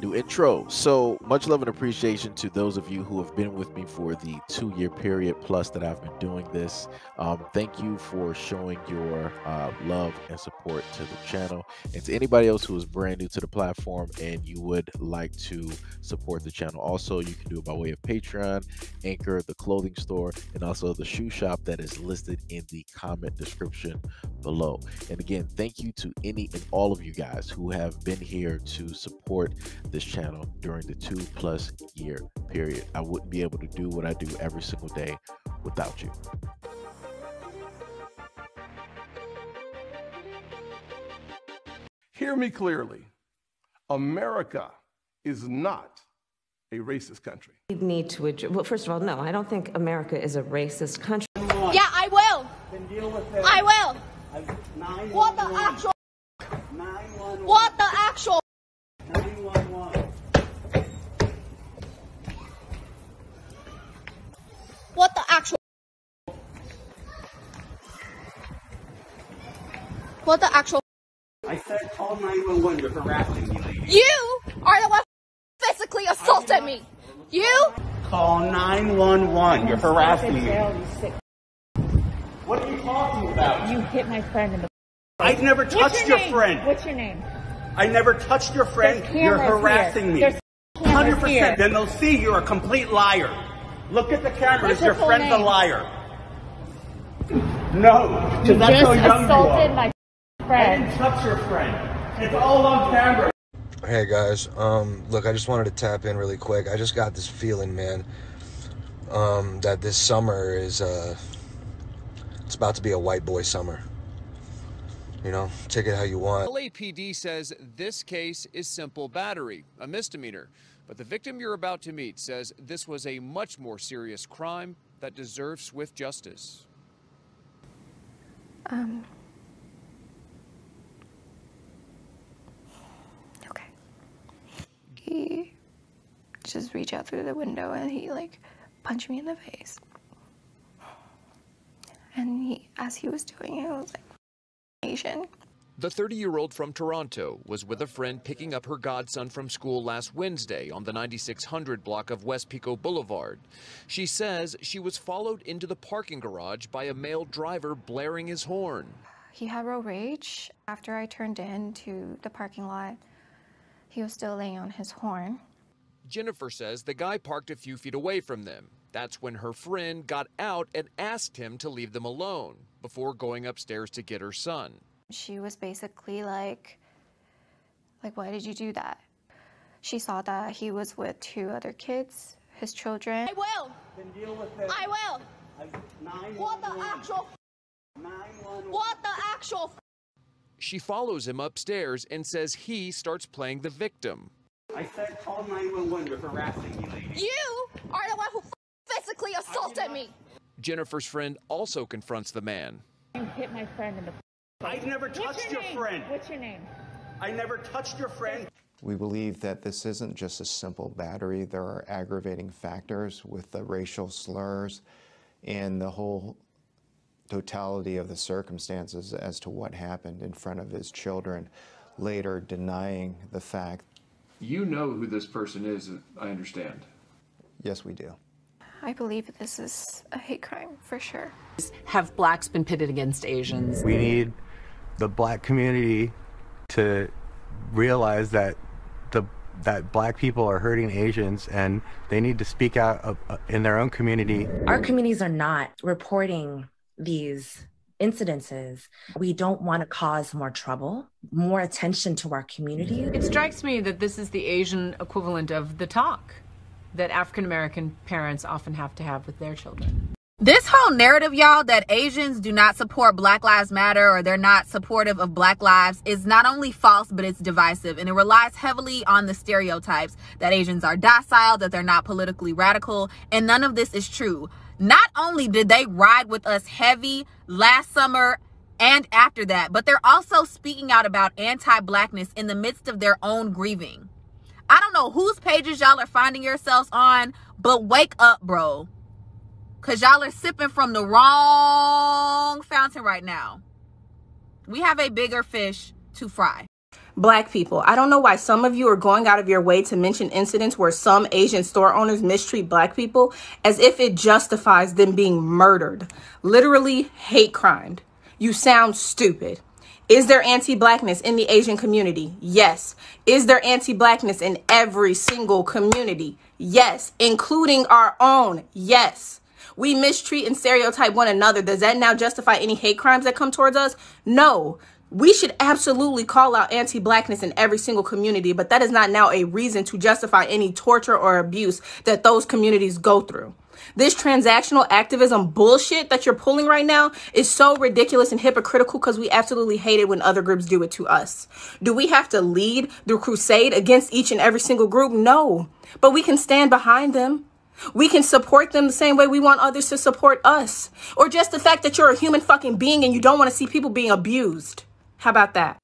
new intro. So much love and appreciation to those of you who have been with me for the 2-year period plus that I've been doing this. Thank you for showing your love and support to the channel. And to anybody else who is brand new to the platform and you would like to support the channel, also you can do it by way of Patreon, Anchor, the clothing store, and also the shoe shop that is listed in the comment description below. And again, thank you to any and all of you guys who have been here to support this channel during the 2+ year period. I wouldn't be able to do what I do every single day without you. Hear me clearly. America is not a racist country. We need to address, well, first of all, no, I don't think America is a racist country. Yeah, I will. Then deal with it. I will. 911. What the actual? 911. What the actual? 911. What the actual? What the actual? I said call 911. You're harassing me, lady. You are the one who physically assaulted me. You? Call 911. You're harassing me. What are you talking about? You hit my friend in the... I never touched your friend. What's your name? I never touched your friend. You're harassing me. There's cameras 100%. here. Then they'll see you're a complete liar. Look at the cameras. What's Your your full friend's a name? liar. No, You because that's how just young you assaulted are. my I friend. didn't touch your friend. It's all on camera. Hey guys, look, I just wanted to tap in really quick. I just got this feeling, man, that this summer is, it's about to be a white boy summer. You know, take it how you want. LAPD says this case is simple battery, a misdemeanor. But the victim you're about to meet says this was a much more serious crime that deserves swift justice. Okay. He just reached out through the window and he like punched me in the face. And as he was doing it, I was like, Asian. The 30-year-old from Toronto was with a friend picking up her godson from school last Wednesday on the 9600 block of West Pico Boulevard. She says she was followed into the parking garage by a male driver blaring his horn. He had road rage. After I turned into the parking lot, he was still laying on his horn. Jennifer says the guy parked a few feet away from them. That's when her friend got out and asked him to leave them alone before going upstairs to get her son. She was basically like, why did you do that? She saw that he was with 2 other kids, his children. I will. Then deal with it. I will. 911. What the actual? 911. What the actual? She follows him upstairs and says he starts playing the victim. I said call 911. You're harassing me, lady. You are the one who physically assaulted me. Jennifer's friend also confronts the man. You hit my friend in the... I never touched your friend. What's your name? I never touched your friend. We believe that this isn't just a simple battery. There are aggravating factors with the racial slurs and the whole totality of the circumstances as to what happened in front of his children, later denying the fact. You know who this person is, I understand. Yes, we do. I believe this is a hate crime, for sure. Have blacks been pitted against Asians? We need the black community to realize that that black people are hurting Asians and they need to speak out in their own community. Our communities are not reporting these incidences. We don't want to cause more trouble, more attention to our community. It strikes me that this is the Asian equivalent of the talk that African-American parents often have to have with their children. This whole narrative, y'all, that Asians do not support Black Lives Matter or they're not supportive of Black lives is not only false, but it's divisive. And it relies heavily on the stereotypes that Asians are docile, that they're not politically radical. And none of this is true. Not only did they ride with us heavy last summer and after that, but they're also speaking out about anti-Blackness in the midst of their own grieving. I don't know whose pages y'all are finding yourselves on, but wake up, bro. Because y'all are sipping from the wrong fountain right now. We have a bigger fish to fry. Black people. I don't know why some of you are going out of your way to mention incidents where some Asian store owners mistreat Black people as if it justifies them being murdered. Literally hate crime. You sound stupid. Is there anti-Blackness in the Asian community? Yes. Is there anti-Blackness in every single community? Yes. Including our own? Yes. We mistreat and stereotype one another. Does that now justify any hate crimes that come towards us? No. We should absolutely call out anti-Blackness in every single community, but that is not now a reason to justify any torture or abuse that those communities go through. This transactional activism bullshit that you're pulling right now is so ridiculous and hypocritical because we absolutely hate it when other groups do it to us. Do we have to lead the crusade against each and every single group? No, but we can stand behind them. We can support them the same way we want others to support us. Or just the fact that you're a human fucking being and you don't want to see people being abused. How about that?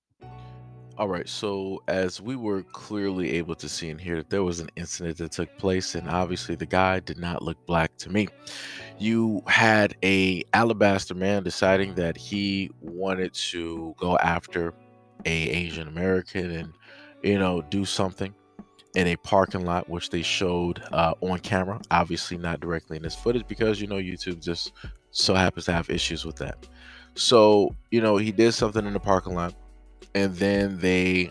All right, so as we were clearly able to see and hear that there was an incident that took place, and obviously the guy did not look Black to me. You had a alabaster man deciding that he wanted to go after a Asian American and, you know, do something in a parking lot, which they showed on camera, obviously not directly in this footage because, you know, YouTube just so happens to have issues with that. So, you know, he did something in the parking lot. And then they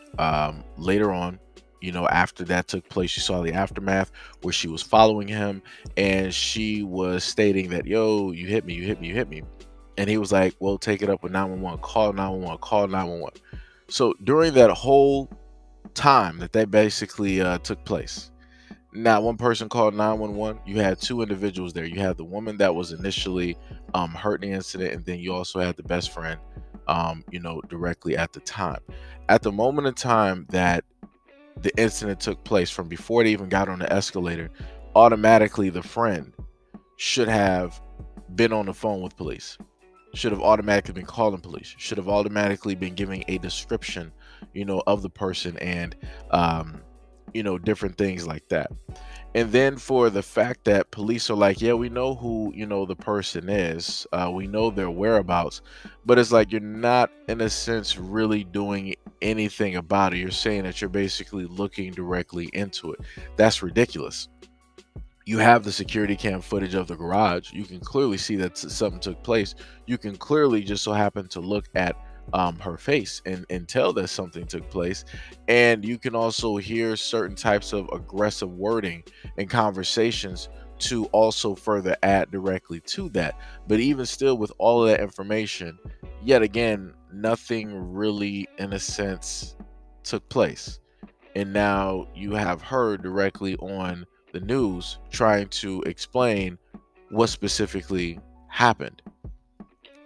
later on, you know, after that took place, you saw the aftermath where she was following him and she was stating that, yo, you hit me, you hit me, you hit me. And he was like, well, take it up with 911, call 911, call 911. So during that whole time that basically took place, not one person called 911. You had two individuals there. You had the woman that was initially hurt in the incident, and then you also had the best friend, you know, directly at the time. At the moment in time that the incident took place, from before they even got on the escalator, automatically the friend should have been on the phone with police, should have automatically been calling police, should have automatically been giving a description, you know, of the person and, you know, different things like that. And then for the fact that police are like, yeah, we know who, you know, the person is, we know their whereabouts, but it's like you're not in a sense really doing anything about it. You're saying that you're basically looking directly into it. That's ridiculous. You have the security cam footage of the garage. You can clearly see that something took place. You can clearly just so happen to look at her face and tell that something took place. And you can also hear certain types of aggressive wording and conversations to also further add directly to that. But even still, with all of that information, yet again, nothing really in a sense took place. And now you have her directly on the news trying to explain what specifically happened.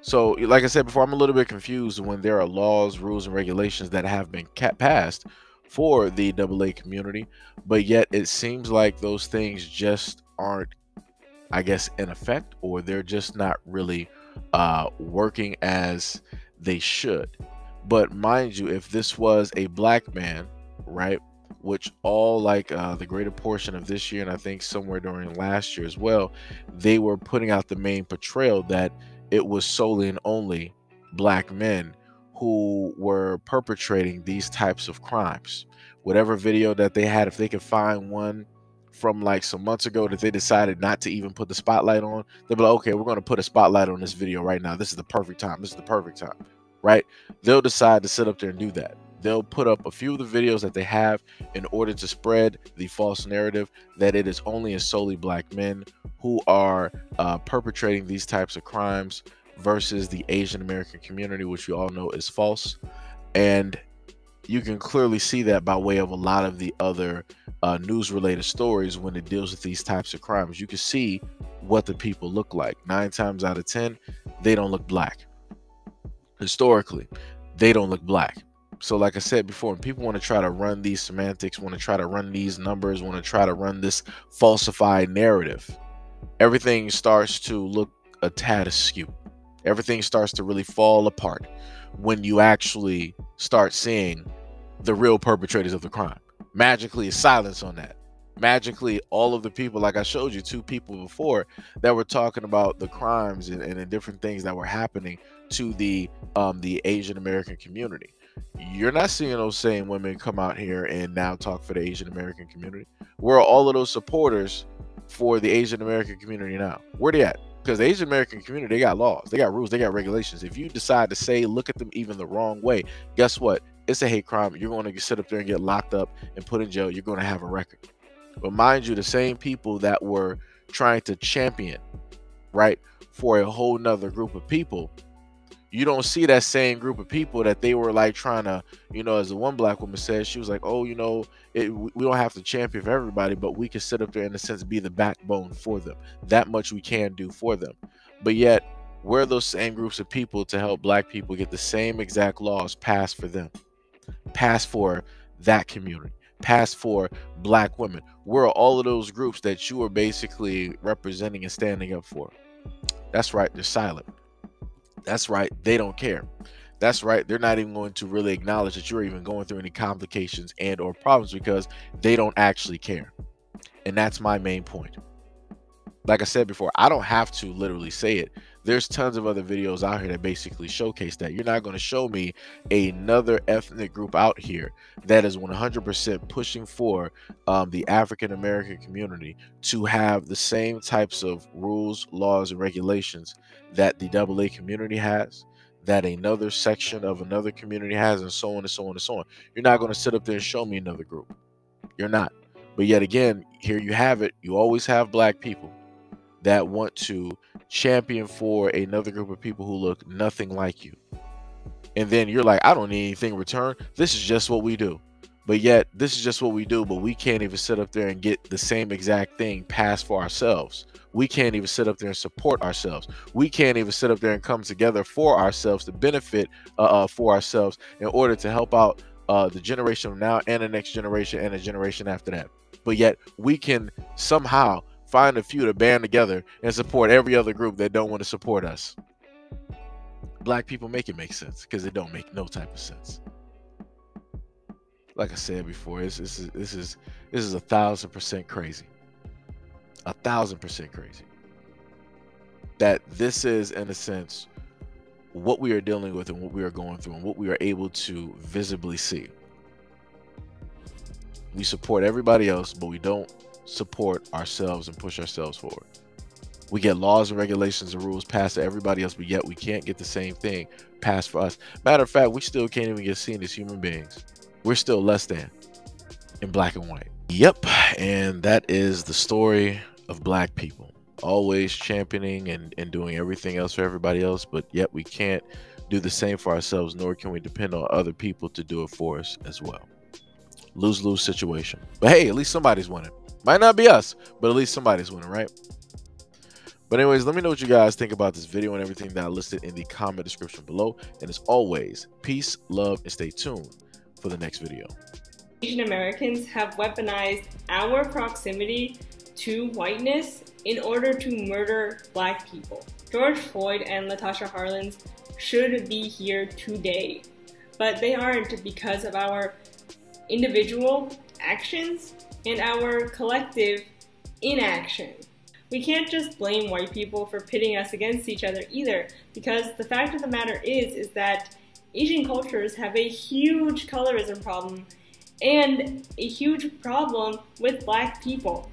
So, like I said before, I'm a little bit confused when there are laws, rules, and regulations that have been passed for the AA community, but yet it seems like those things just aren't, I guess, in effect, or they're just not really working as they should. But mind you, if this was a Black man, right, which all like the greater portion of this year, and I think somewhere during last year as well, they were putting out the main portrayal that it was solely and only Black men who were perpetrating these types of crimes. Whatever video that they had, if they could find one from like some months ago that they decided not to even put the spotlight on, they'll be like, okay, we're going to put a spotlight on this video right now. This is the perfect time. This is the perfect time, right? They'll decide to sit up there and do that. They'll put up a few of the videos that they have in order to spread the false narrative that it is only and solely Black men who are perpetrating these types of crimes versus the Asian American community, which we all know is false. And you can clearly see that by way of a lot of the other news related stories when it deals with these types of crimes. You can see what the people look like. 9 times out of 10, they don't look Black. Historically, they don't look Black. So like I said before, when people want to try to run these semantics, want to try to run these numbers, want to try to run this falsified narrative, everything starts to look a tad askew. Everything starts to really fall apart when you actually start seeing the real perpetrators of the crime. Magically, it's silence on that. Magically, all of the people, like I showed you 2 people before that were talking about the crimes and the different things that were happening to the Asian American community. you're not seeing those same women come out here and now talk for the Asian American community. Where are all of those supporters for the Asian American community now? Where they at? Because the Asian American community, they got laws, they got rules, they got regulations. If you decide to say, look at them even the wrong way, guess what? It's a hate crime. You're going to sit up there and get locked up and put in jail. You're going to have a record. But mind you, the same people that were trying to champion, right, for a whole nother group of people, you don't see that same group of people that they were like trying to, you know, as the one black woman said, she was like, oh, you know, we don't have to champion for everybody, but we can sit up there in a sense, be the backbone for them. That much we can do for them. But yet, we're those same groups of people to help black people get the same exact laws passed for them, passed for that community, passed for black women. We're all of those groups that you are basically representing and standing up for. That's right, they're silent. That's right, they don't care. That's right, they're not even going to really acknowledge that you're even going through any complications and or problems because they don't actually care. And that's my main point. Like I said before, I don't have to literally say it. There's tons of other videos out here that basically showcase that. You're not going to show me another ethnic group out here that is 100% pushing for the African American community to have the same types of rules, laws, and regulations that the AA community has, that another section of another community has, and so on and so on and so on. You're not going to sit up there and show me another group. You're not. But yet again, here you have it. You always have black people that want to champion for another group of people who look nothing like you. And then you're like, I don't need anything in return. This is just what we do. But yet, this is just what we do, but we can't even sit up there and get the same exact thing passed for ourselves. We can't even sit up there and support ourselves. We can't even sit up there and come together for ourselves to benefit for ourselves in order to help out the generation of now and the next generation and the generation after that. But yet, we can somehow find a few to band together and support every other group that don't want to support us. Black people make it make sense because it don't make no type of sense. Like I said before, this is 1,000% crazy. 1,000% crazy. That this is, in a sense, what we are dealing with and what we are going through and what we are able to visibly see. We support everybody else, but we don't support ourselves and push ourselves forward. We get laws and regulations and rules passed to everybody else, but yet we can't get the same thing passed for us. Matter of fact, we still can't even get seen as human beings. We're still less than in black and white. Yep, and that is the story of black people. Always championing and doing everything else for everybody else, but yet we can't do the same for ourselves, nor can we depend on other people to do it for us as well. Lose-lose situation. But hey, at least somebody's winning. Might not be us, but at least somebody's winning, right? But anyways, let me know what you guys think about this video and everything that I listed in the comment description below. And as always, peace, love, and stay tuned for the next video. Asian Americans have weaponized our proximity to whiteness in order to murder black people. George Floyd and Latasha Harlins should be here today, but they aren't because of our individual actions and our collective inaction. We can't just blame white people for pitting us against each other either, because the fact of the matter is that Asian cultures have a huge colorism problem and a huge problem with black people.